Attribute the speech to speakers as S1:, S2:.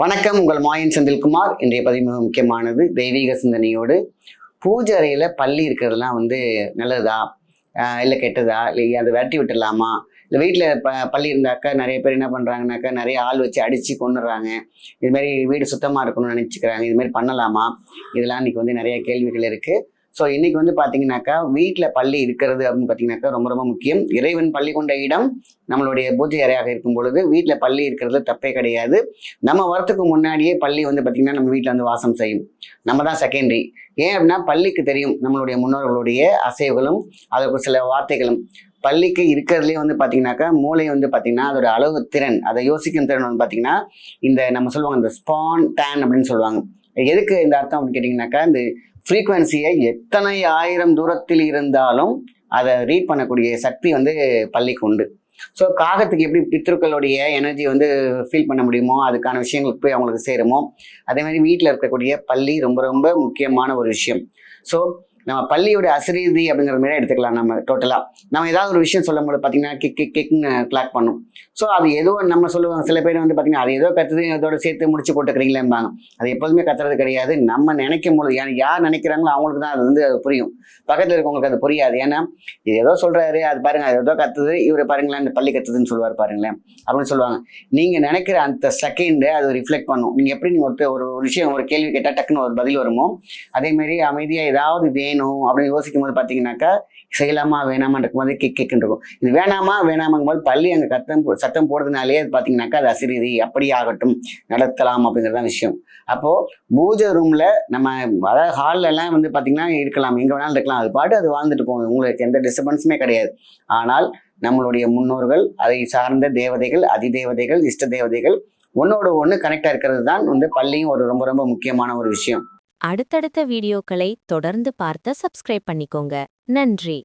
S1: வணக்கம். உங்கள் மாயன் செந்தில்குமார். இன்றைய பதிவு மிக முக்கியமானது. தெய்வீக சிந்தனையோடு பூஜை அறையில் பள்ளி இருக்கிறதுலாம் நல்லதா இல்லை கெட்டதா, இல்லை அதை விரட்டி விட்டுடலாமா, இல்லை வீட்டில் பள்ளி இருந்தாக்கா நிறைய பேர் என்ன பண்ணுறாங்கனாக்கா நிறைய ஆள் வச்சு அடித்து கொண்டுடுறாங்க. இதுமாரி வீடு சுத்தமாக இருக்கணும்னு நினச்சிக்கிறாங்க. இதுமாரி பண்ணலாமா? இதெல்லாம் இன்றைக்கி நிறைய கேள்விகள் இருக்குது. ஸோ இன்றைக்கி பார்த்தீங்கன்னாக்கா வீட்டில் பள்ளி இருக்கிறது அப்படின்னு பார்த்தீங்கன்னாக்கா ரொம்ப ரொம்ப முக்கியம். இறைவன் பள்ளி கொண்ட இடம் நம்மளுடைய பூஜை அறையாக இருக்கும் பொழுது வீட்டில் பள்ளி இருக்கிறது தப்பே கிடையாது. நம்ம வரத்துக்கு முன்னாடியே பள்ளி பார்த்திங்கன்னா நம்ம வீட்டில் வாசம் செய்யும். நம்ம தான் செகண்டரி. ஏன் அப்படின்னா பள்ளிக்கு தெரியும் நம்மளுடைய முன்னோர்களுடைய அசைவுகளும் அதற்கு சில வார்த்தைகளும். பள்ளிக்கு இருக்கிறதுலே பார்த்தீங்கன்னாக்கா மூளை பார்த்தீங்கன்னா அதோட அளவு திறன், அதை யோசிக்கும் திறன் பார்த்தீங்கன்னா இந்த நம்ம சொல்லுவாங்க இந்த ஸ்பான் டேன் அப்படின்னு சொல்லுவாங்க. எதுக்கு இந்த அர்த்தம் அப்படின்னு கேட்டிங்கனாக்கா, இந்த ஃப்ரீக்குவன்சியை எத்தனை ஆயிரம் தூரத்தில் இருந்தாலும் அதை ரீட் பண்ணக்கூடிய சக்தி பள்ளிக்கு உண்டு. ஸோ காகத்துக்கு எப்படி பித்ருக்களுடைய எனர்ஜி ஃபீல் பண்ண முடியுமோ, அதுக்கான விஷயங்களுக்கு போய் அவங்களுக்கு சேருமோ, அதே மாதிரி வீட்டில் இருக்கக்கூடிய பள்ளி ரொம்ப ரொம்ப முக்கியமான ஒரு விஷயம். ஸோ நம்ம பள்ளியோட அசரீதி அப்படிங்கிற மாதிரி எடுத்துக்கலாம். நம்ம டோட்டலாக நம்ம ஏதாவது ஒரு விஷயம் சொல்லும் போது பார்த்தீங்கன்னா கிக்னு கிளாக் பண்ணும். ஸோ அது ஏதோ நம்ம சொல்லுவாங்க. சில பேர் பார்த்தீங்கன்னா அது ஏதோ கத்துது, அதோட சேர்த்து முடிச்சு போட்டுக்கிறீங்களேம்பாங்க. அது எப்போதுமே கத்துறது கிடையாது. நம்ம நினைக்கும் பொழுது யார் நினைக்கிறாங்களோ அவங்களுக்கு தான் அது புரியும். பக்கத்தில் இருக்கவங்களுக்கு அது புரியாது. ஏன்னா இது ஏதோ சொல்கிறாரு, அது பாருங்கள், அது ஏதோ கத்துது, இவரை பாருங்களேன் இந்த பள்ளி கத்துதுன்னு சொல்லுவார் பாருங்களேன் அப்படின்னு சொல்லுவாங்க. நீங்கள் நினைக்கிற அந்த செகண்டு அது ரிஃப்ளெக்ட் பண்ணும். நீங்கள் எப்படி நீங்கள் ஒரு விஷயம் ஒரு கேள்வி கேட்டால் டக்குன்னு ஒரு பதில் வருமோ, அதேமாரி அமைதியாக ஏதாவது வேணும் அப்படின்னு யோசிக்கும் போது பார்த்தீங்கன்னாக்கா செய்யலாமா வேணாமான் இருக்கும்போது கிக்குன்னு இருக்கும். இது வேணாமா வேணாமாங்கும் போது பள்ளி அங்கே சத்தம் போடுறதுனாலே அது பார்த்தீங்கன்னாக்கா அது அசிரீதி, அப்படி ஆகட்டும், நடத்தலாம் அப்படிங்கிறதான் விஷயம். அப்போது பூஜை ரூமில் நம்ம அதாவது ஹால்லலாம் பார்த்தீங்கன்னா இருக்கலாம், எங்கே வேணாலும் இருக்கலாம், அது பாட்டு அது வாழ்ந்துட்டு போகும், உங்களுக்கு எந்த டிஸ்டர்பன்ஸுமே கிடையாது. ஆனால் நம்மளுடைய முன்னோர்கள், அதை சார்ந்த தேவதைகள், அதிதேவதைகள், இஷ்ட தேவதைகள் ஒன்னோட ஒன்று கனெக்டாக இருக்கிறது தான் பள்ளியும் ஒரு ரொம்ப ரொம்ப முக்கியமான ஒரு விஷயம்.
S2: அடுத்தடுத்த வீடியோக்களை தொடர்ந்து பார்த்து சப்ஸ்கிரைப் பண்ணிக்கோங்க. நன்றி.